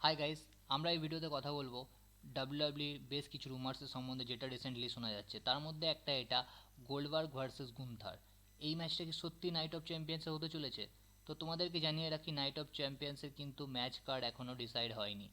Hi guys, আমরা এই ভিডিওতে কথা বলবো ডাব্লিউডাব্লিউইর বেশ কিছু রুমার্সের সম্বন্ধে যেটা রিসেন্টলি শোনা যাচ্ছে। তার মধ্যে একটা এটা গোল্ডবার্গ ভার্সেস গুন্থার। এই ম্যাচটা কি সত্যি নাইট অফ চ্যাম্পিয়ন্সে হতে চলেছে? তো তোমাদেরকে জানিয়ে রাখি, নাইট অফ চ্যাম্পিয়ন্সের কিন্তু ম্যাচ কার্ড এখনও ডিসাইড হয়নি,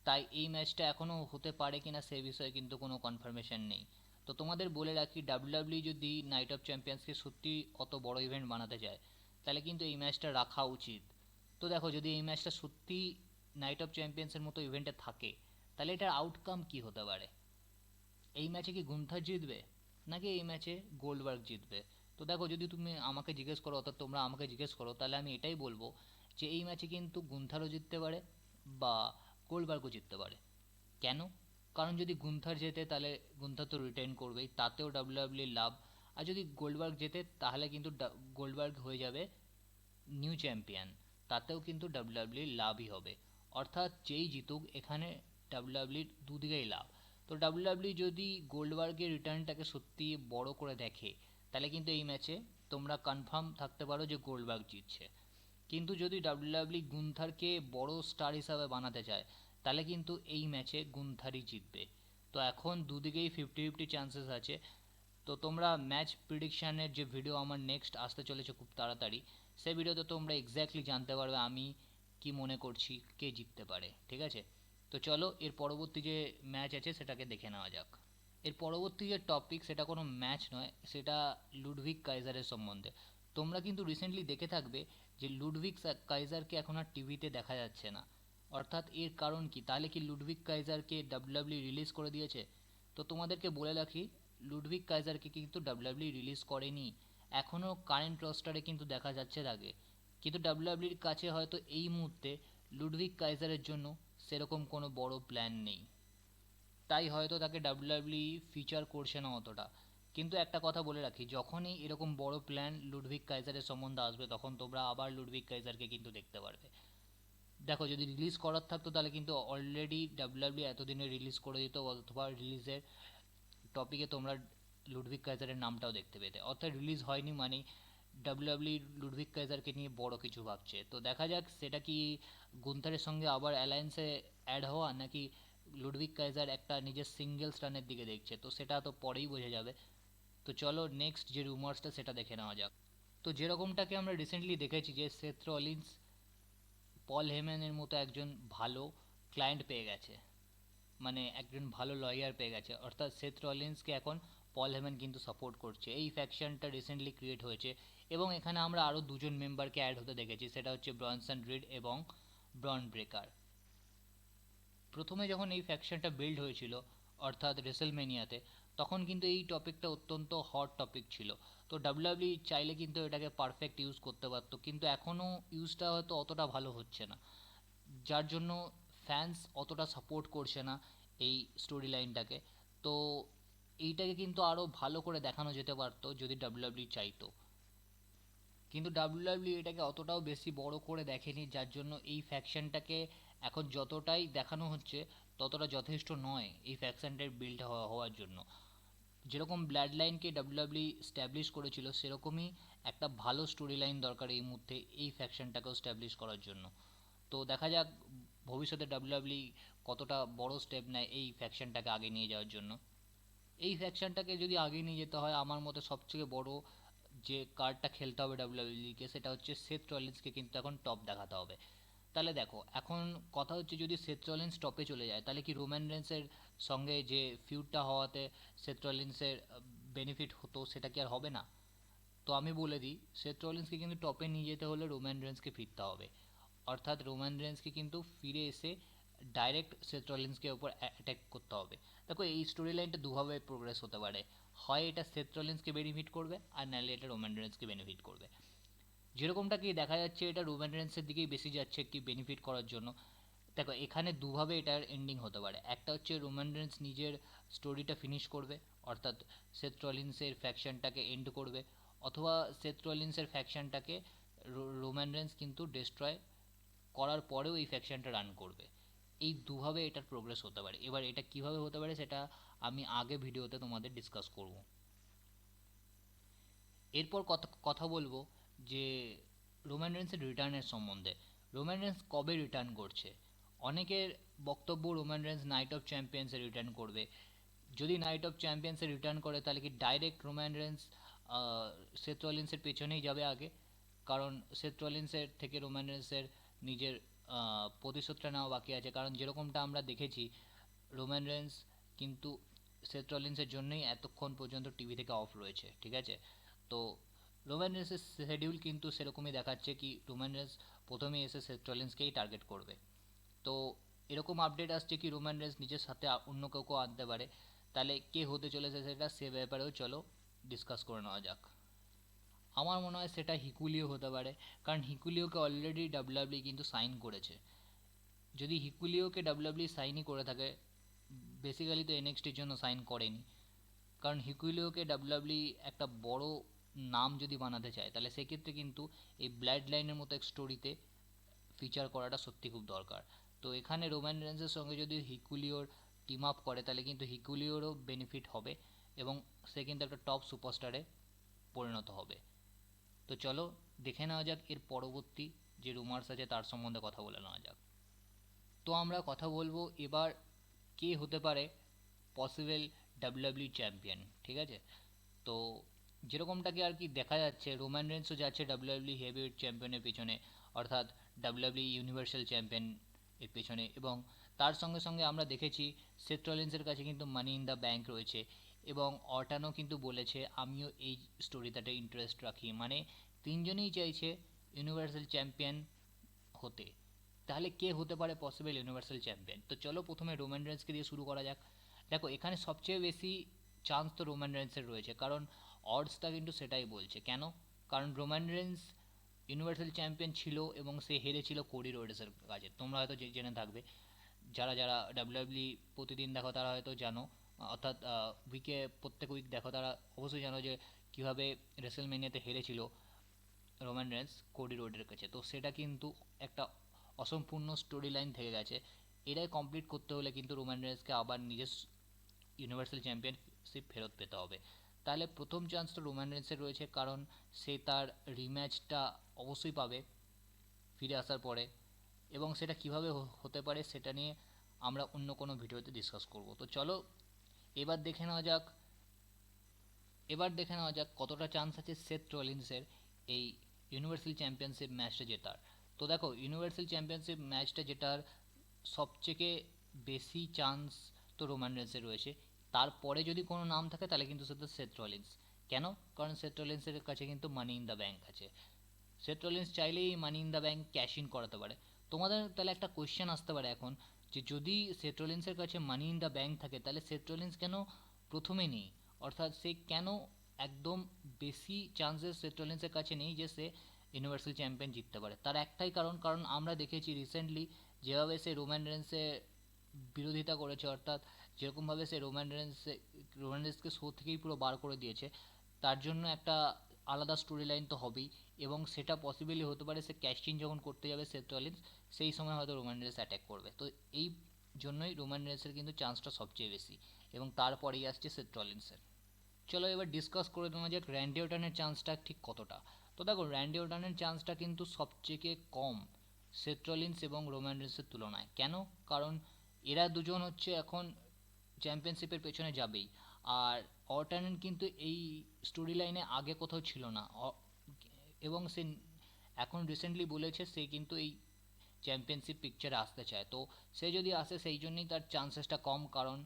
তাই এই ম্যাচটা এখনও হতে পারে কিনা সে বিষয়ে কিন্তু কোনো কনফার্মেশন নেই। তো তোমাদের বলে রাখি, ডাব্লিউডাব্লিউ যদি নাইট অফ চ্যাম্পিয়ন্সকে সত্যি অত বড় ইভেন্ট বানাতে চায়, তাহলে কিন্তু এই ম্যাচটা রাখা উচিত। তো দেখো, যদি এই ম্যাচটা সত্যি নাইট অফ চ্যাম্পিয়ন্সের মতো ইভেন্টে থাকে, তাহলে এটার আউটকাম কি হতে পারে? এই ম্যাচে কি গুন্থার জিতবে, নাকি এই ম্যাচে গোল্ডবার্গ জিতবে? তো দেখো, যদি তুমি আমাকে জিজ্ঞেস করো, অর্থাৎ তোমরা আমাকে জিজ্ঞেস করো, তাহলে আমি এটাই বলবো যে এই ম্যাচে কিন্তু গুন্থারও জিততে পারে বা গোল্ডবার্গও জিততে পারে। কেন? কারণ যদি গুন্থার জেতে তাহলে গুন্থার তো রিটেন করবেই, তাতেও ডাব্লিউডাব্লিউই লাভ। আর যদি গোল্ডবার্গ জেতে তাহলে কিন্তু গোল্ডবার্গ হয়ে যাবে নিউ চ্যাম্পিয়ন, তাতেও কিন্তু ডাব্লিউডাব্লিউই লাভই হবে। অর্থাৎ যেই জিতুক, এখানে ডাব্লিউডাব্লিউর দুদিকেই লাভ। তো ডাব্লিউডাব্লিউ যদি গোল্ডবার্গের রিটার্নটাকে সত্যি বড় করে দেখে, তাহলে কিন্তু এই ম্যাচে তোমরা কনফার্ম থাকতে পারো যে গোল্ডবার্গ জিতছে। কিন্তু যদি ডাব্লিউডাব্লিউ গুন্থারকে বড় স্টার হিসাবে বানাতে চায়, তাহলে কিন্তু এই ম্যাচে গুন্থারই জিতবে। তো এখন দুদিকেই 50-50 চান্সেস আছে। তো তোমরা ম্যাচ প্রিডিকশানের যে ভিডিও আমার নেক্সট আসতে চলেছে খুব তাড়াতাড়ি, সেই ভিডিওতে তোমরা এক্স্যাক্টলি জানতে পারবে আমি কি মনে করছি কে জিততে পারে। ঠিক আছে? তো চলো, এর পরবর্তী যে ম্যাচ আছে সেটাকে দেখে নেওয়া যাক। এর পরবর্তী যে টপিক, সেটা কোনো ম্যাচ নয়, সেটা লুডভিগ কাইজারের সম্বন্ধে। তোমরা কিন্তু রিসেন্টলি দেখে থাকবে যে লুডভিগ কাইজারকে এখন আর টিভিতে দেখা যাচ্ছে না। অর্থাৎ এর কারণ কি? তাহলে কি লুডভিগ কাইজারকে ডাব্লিউডাব্লিউ রিলিজ করে দিয়েছে? তো তোমাদেরকে বলে রাখি, লুডভিগ কাইজারকে কিন্তু ডাব্লিউডাব্লিউ রিলিজ করেনি। এখনও কারেন্ট রস্টারে কিন্তু দেখা যাচ্ছে তাকে। কিন্তু ডাব্লিউডাব্লিউর কাছে হয়তো এই মুহূর্তে লুডভিগ কাইজারের জন্য সেরকম কোনো বড় প্ল্যান নেই, তাই হয়তো তাকে ডাব্লিউডাব্লিউ ফিচার করছে না অতটা। কিন্তু একটা কথা বলে রাখি, যখনই এরকম বড় প্ল্যান লুডভিগ কাইজারের সম্বন্ধে আসবে, তখন তোমরা আবার লুডভিগ কাইজারকে কিন্তু দেখতে পারবে। দেখো, যদি রিলিজ করার থাকতো তাহলে কিন্তু অলরেডি ডাব্লিউডাব্লিউ এতদিনে রিলিজ করে দিত, অথবা রিলিজের টপিকে তোমরা লুডভিগ কাইজারের নামটাও দেখতে পেতে। অর্থাৎ রিলিজ হয়নি মানে ডাব্লিউডাব্লিউ লুডভিগ কাইজারকে নিয়ে বড় কিছু ভাবছে। তো দেখা যাক সেটা কি গুন্থারের সঙ্গে আবার অ্যালায়েন্সে অ্যাড হওয়া, নাকি লুডভিগ কাইজার একটা নিজের সিঙ্গেলস রানের দিকে দেখছে, তো সেটা তো পরেই বোঝা যাবে। তো চলো নেক্সট যে রুমার্সটা সেটা দেখে নেওয়া যাক। তো যেরকমটাকে আমরা রিসেন্টলি দেখেছি যে সেথ রলিন্স পল হেমেনের মতো একজন ভালো ক্লায়েন্ট পেয়ে গেছে, মানে একজন ভালো লয়ার পেয়ে গেছে। অর্থাৎ সেথ রলিন্সকে এখন পল হেমেন কিন্তু সাপোর্ট করছে। এই ফ্যাকশনটা রিসেন্টলি ক্রিয়েট হয়েছে, এবং এখানে আমরা আরও দুজন মেম্বারকে অ্যাড হতে দেখেছি, সেটা হচ্ছে ব্রনসন রিড এবং ব্রন ব্রেকার। প্রথমে যখন এই ফ্যাকশনটা বিল্ড হয়েছিল, অর্থাৎ রেসেলমেনিয়াতে, তখন কিন্তু এই টপিকটা অত্যন্ত হট টপিক ছিল। তো ডাব্লিউডাব্লিউ চাইলে কিন্তু এটাকে পারফেক্ট ইউজ করতে পারতো, কিন্তু এখনও ইউজটা হয়তো অতটা ভালো হচ্ছে না, যার জন্য ফ্যান্স অতটা সাপোর্ট করছে না এই স্টোরি লাইনটাকে। তো এইটাকে কিন্তু আরও ভালো করে দেখানো যেতে পারতো যদি ডাব্লিউডাব্লিউ চাইতো, কিন্তু ডাব্লিউডাব্লিউ এটাকে অতটাও বেশি বড় করে দেখেনি, যার জন্য এই ফ্যাকশনটাকে এখন যতটাই দেখানো হচ্ছে ততটা যথেষ্ট নয় এই ফ্যাকশনটার বিল্ড হওয়ার জন্য। যেরকম ব্লাড লাইনকে ডাব্লিউডাব্লিউ স্ট্যাবলিশ করেছিল, সেরকমই একটা ভালো স্টোরি লাইন দরকার এই মুহূর্তে এই ফ্যাকশনটাকেও স্ট্যাবলিশ করার জন্য। তো দেখা যাক ভবিষ্যতে ডাব্লিউডাব্লিউ কতটা বড় স্টেপ নেয় এই ফ্যাকশনটাকে আগে নিয়ে যাওয়ার জন্য। এই ফ্যাকশনটাকে যদি আগে নিয়ে যেতে হয়, আমার মতে সবথেকে বড় যে কার্ডটা খেলতে হবে ডাব্লিউডাব্লিউকে, সেটা হচ্ছে সেথ রলিন্সকে কিন্তু এখন টপ দেখাতে হবে। তাহলে দেখো, এখন কথা হচ্ছে যদি সেথ রলিন্স টপে চলে যায়, তাহলে কি রোম্যান রেন্সের সঙ্গে যে ফিউডটা হওয়াতে সেথ রলিন্সের বেনিফিট হতো, সেটা কি আর হবে না? তো আমি বলে দিই, সেথ রলিন্সকে কিন্তু টপে নিয়ে যেতে হলে রোম্যান রেন্সকে ফিরতে হবে। অর্থাৎ রোম্যান রেন্সকে কিন্তু ফিরে এসে ডাইরেক্ট সেথ রলিন্সকে ওপর অ্যাটাক করতে হবে। দেখো, এই স্টোরি লাইনটা দুভাবে প্রোগ্রেস হতে পারে, হয় এটা সেথ রলিন্সকে বেনিফিট করবে, আর নাহলে এটা রোম্যান রেন্সকে বেনিফিট করবে। যেরকমটা কি দেখা যাচ্ছে, এটা রোম্যান রেন্সের দিকেই বেশি যাচ্ছে কি বেনিফিট করার জন্য। দেখো, এখানে দুভাবে এটার এন্ডিং হতে পারে। একটা হচ্ছে রোম্যান রেন্স নিজের স্টোরিটা ফিনিশ করবে, অর্থাৎ সেথ রলিন্সের ফ্যাকশনটাকে এন্ড করবে, অথবা সেথ রলিন্সের ফ্যাকশনটাকে রোম্যান রেন্স কিন্তু ডিস্ট্রয় করার পরেও এই ফ্যাকশনটা রান করবে। এই দুভাবে এটার প্রোগ্রেস হতে পারে। এবার এটা কিভাবে হতে পারে সেটা আমি আগে ভিডিওতে তোমাদের ডিসকাস করব। এরপর কথা বলবো যে রোমান রেন্সের রিটার্নের সম্বন্ধে। রোমান রেন্স কবে রিটার্ন করছে? অনেকের বক্তব্য রোমান রেন্স নাইট অফ চ্যাম্পিয়ন্সে রিটার্ন করবে। যদি নাইট অফ চ্যাম্পিয়ন্সে রিটার্ন করে তাহলে কি ডাইরেক্ট রোমান রেন্স সেথ রলিন্সের পেছনেই যাবে আগে? কারণ সেথ রলিন্সের থেকে রোমান রেন্সের নিজের প্রতিশোধটা নেওয়া বাকি আছে, কারণ যেরকমটা আমরা দেখেছি রোমান রেন্স কিন্তু সেথ রলিন্সের জন্যই এতক্ষণ পর্যন্ত টিভি থেকে অফ রয়েছে, ঠিক আছে? তো রোমান রেন্সের শিডিউল কিন্তু সেরকমই দেখাচ্ছে কি রোমান রেন্স প্রথমে এসে সেথ রলিন্সকেই টার্গেট করবে। তো এরকম আপডেট আসছে কি রোমান রেন্স নিজের সাথে অন্য কাউকেও আনতে পারে। তাহলে কে হতে চলেছে সেটা, সে ব্যাপারেও চলো ডিসকাস করে নেওয়া যাক। আমার মনে হয় সেটা হিকুলিও হতে পারে, কারণ হিকুলিওকে অলরেডি ডাব্লিউডাব্লিউ কিন্তু সাইন করেছে। যদি হিকুলিওকে ডাব্লিউডাব্লিউ সাইনই করে থাকে, বেসিক্যালি তো এনএক্সটির জন্য সাইন করেনি, কারণ হিকুলিওকে ডাব্লিউডাব্লিউ একটা বড় নাম যদি বানাতে চায় তাহলে সেক্ষেত্রে কিন্তু এই ব্লাড লাইনের মতো এক স্টোরিতে ফিচার করাটা সত্যি খুব দরকার। তো এখানে রোমান রেন্সের সঙ্গে যদি হিকুলিওর টিম আপ করে তাহলে কিন্তু হিকুলিওরও বেনিফিট হবে এবং সে কিন্তু একটা টপ সুপারস্টারে পরিণত হবে। তো চলো দেখে নেওয়া যাক এর পরবর্তী যে রুমার্স আছে তার সম্বন্ধে কথা বলে নেওয়া যাক। তো আমরা কথা বলবো এবার কে হতে পারে পসিবল ডাব্লিউডাব্লিউ চ্যাম্পিয়ন, ঠিক আছে? তো যেরকমটাকে আর কি দেখা যাচ্ছে রোমান রেন্সও যাচ্ছে ডাব্লিউডাব্লিউ হেভিওয়েট চ্যাম্পিয়নের পিছনে, অর্থাৎ ডাব্লিউডাব্লিউ ইউনিভার্সাল চ্যাম্পিয়ন এর পেছনে, এবং তার সঙ্গে সঙ্গে আমরা দেখেছি সেথ রলিন্সের কাছে কিন্তু মানি ইন দ্য ব্যাংক রয়েছে, এবং অর্টানও কিন্তু বলেছে আমিও এই স্টোরিটাতে ইন্টারেস্ট রাখি, মানে তিনজনেই চাইছে ইউনিভার্সাল চ্যাম্পিয়ন হতে। তাহলে কে হতে পারে পসিবল ইউনিভার্সাল চ্যাম্পিয়ন? তো চলো প্রথমে রোমান রেন্সকে দিয়ে শুরু করা যাক। দেখো এখানে সবচেয়ে বেশি চান্স তো রোমান রেন্সের রয়েছে, কারণ অডসটা কিন্তু সেটাই বলছে। কেন? কারণ রোমান রেন্স ইউনিভার্সাল চ্যাম্পিয়ন ছিল এবং সে হেরেছিল কোডি রোডসের কাছে, তোমরা হয়তো জেনে থাকবে। যারা যারা ডাব্লিউডাব্লিউ প্রতিদিন দেখো তারা হয়তো জানো, অর্থাৎ উইকে প্রত্যেক উইক দেখো তারা অবশ্যই জানো যে কীভাবে রেসেলমেনিয়াতে হেরেছিল রোমান রেন্স কোডি রোডের কাছে। তো সেটা কিন্তু একটা অসম্পূর্ণ স্টোরি লাইন থেকে গেছে। এটাই কমপ্লিট করতে হলে কিন্তু রোমান রেন্সকে আবার নিজের ইউনিভার্সাল চ্যাম্পিয়নশিপ ফেরত পেতে হবে। তাহলে প্রথম চান্স তো রোমান রেন্সের রয়েছে, কারণ সে তার রিম্যাচটা অবশ্যই পাবে ফিরে আসার পরে, এবং সেটা কিভাবে হতে পারে সেটা নিয়ে আমরা অন্য কোনো ভিডিওতে ডিসকাস করব। তো চলো এবার দেখে নেওয়া যাক কতটা চান্স আছে সেথ রলিন্সের এই ইউনিভার্সাল চ্যাম্পিয়নশিপ ম্যাচটা জেতার। তো দেখো ইউনিভার্সাল চ্যাম্পিয়নশিপ ম্যাচটা জেতার সবথেকে বেশি চান্স তো রোমান রেন্সের রয়েছে। তারপরে যদি কোনো নাম থাকে তাহলে কিন্তু সেটা সেথ রলিন্স। কেন? কারণ সেথ রলিন্সের কাছে কিন্তু মানি ইন দ্য ব্যাংক আছে। সেথ রলিন্স চাইলেই money in the bank cash in করাতে পারে। তোমাদের তাহলে একটা কোয়েশ্চেন আসতে পারে এখন, যে যদি সেথ রলিন্সের কাছে মানি ইন দ্য ব্যাংক থাকে তাহলে সেথ রলিন্স কেন প্রথমে নেই? অর্থাৎ সে কেন একদম বেশি চান্সেস সেথ রলিন্সের কাছে নেই যে সে ইউনিভার্সাল চ্যাম্পিয়ন জিততে পারে? তার একটাই কারণ, কারণ আমরা দেখেছি রিসেন্টলি যেভাবে সে রোমান রেন্সের বিরোধিতা করেছে, অর্থাৎ যেরকমভাবে সে রোমান রেন্সকে শো থেকেই পুরো বার করে দিয়েছে, তার জন্য একটা আলাদা স্টোরি লাইন তো হবেই, এবং সেটা পসিবলি হতে পারে সে ক্যাশ ইন যখন করতে যাবে সেথ রলিন্স সেই সময় হয়তো রোমান রেন্স অ্যাটাক করবে। তো এই জন্যই রোমান রেন্সের কিন্তু চান্সটা সবচেয়ে বেশি, এবং তারপরেই আসছে সেথ রলিন্সের। চলো এবার ডিসকাস করে নেওয়া যাক র্যান্ডি অর্টনের চান্সটা ঠিক কতটা। তো দেখো র্যান্ডি অর্টনের চান্সটা কিন্তু সবচেয়ে কম সেথ রলিন্স এবং রোমান রেন্সের তুলনায়। কেন? কারণ এরা দুজন হচ্ছে এখন চ্যাম্পিয়নশিপের পেছনে যাবেই, আর অর্টন কিন্তু এই স্টোরি লাইনে আগে কোথাও ছিল না, এবং সে এখন রিসেন্টলি বলেছে সে কিন্তু এই চ্যাম্পিয়নশিপ পিকচারে আসতে চায়। তো সে যদি আসে সেই জন্যই তার চান্সেসটা কম, কারণ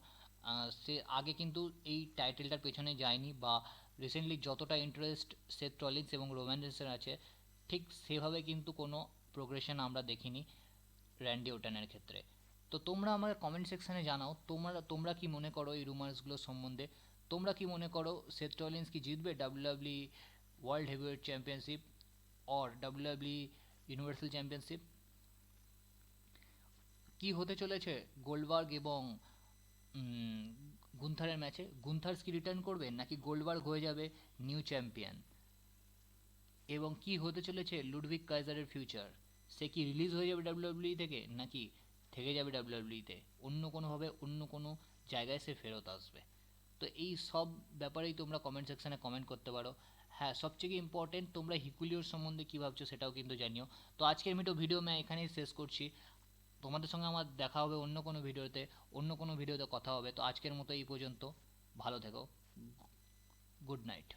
সে আগে কিন্তু এই টাইটেলটার পেছনে যায়নি, বা রিসেন্টলি যতটা ইন্টারেস্ট সেথ রলিন্স এবং রোমান রেন্সের আছে ঠিক সেভাবে কিন্তু কোনো প্রোগ্রেশন আমরা দেখিনি র্যান্ডি ওটানের ক্ষেত্রে। তো তোমরা আমার কমেন্ট সেকশানে জানাও তোমরা কি মনে করো এই রুমার্সগুলো সম্বন্ধে। তোমরা কি মনে করো সেথ রলিন্স কি জিতবে WWE world heavyweight championship or WWE universal championship? কি হতে চলেছে গোল্ডবার্গ এবং গুন্থারের ম্যাচে? গুন্থার্স কি রিটার্ন করবে নাকি গোল্ডবার্গ হয়ে যাবে নিউ চ্যাম্পিয়ন? এবং কি হতে চলেছে লুডভিগ কাইজারের ফিউচার? সে কি রিলিজ হয়ে যাবে ডাব্লিউডাব্লিউ থেকে নাকি থেকে যাবে ডাব্লিউডাব্লিউতে, অন্য কোনোভাবে অন্য কোনো জায়গায় সে ফেরত আসবে? তো এই সব ব্যাপারেই তোমরা কমেন্ট সেকশানে কমেন্ট করতে পারো। হ্যাঁ, সবচেয়ে ইম্পর্টেন্ট তোমরা হিকুলিওর সম্বন্ধে কী ভাবছো সেটাও কিন্তু জানিও। তো আজকের ভিডিও আমি এখানেই শেষ করছি। তোমাদের সঙ্গে আমার দেখা হবে অন্য কোনো ভিডিওতে কথা হবে। তো আজকের মতো এই পর্যন্ত। ভালো থেকো। Good night.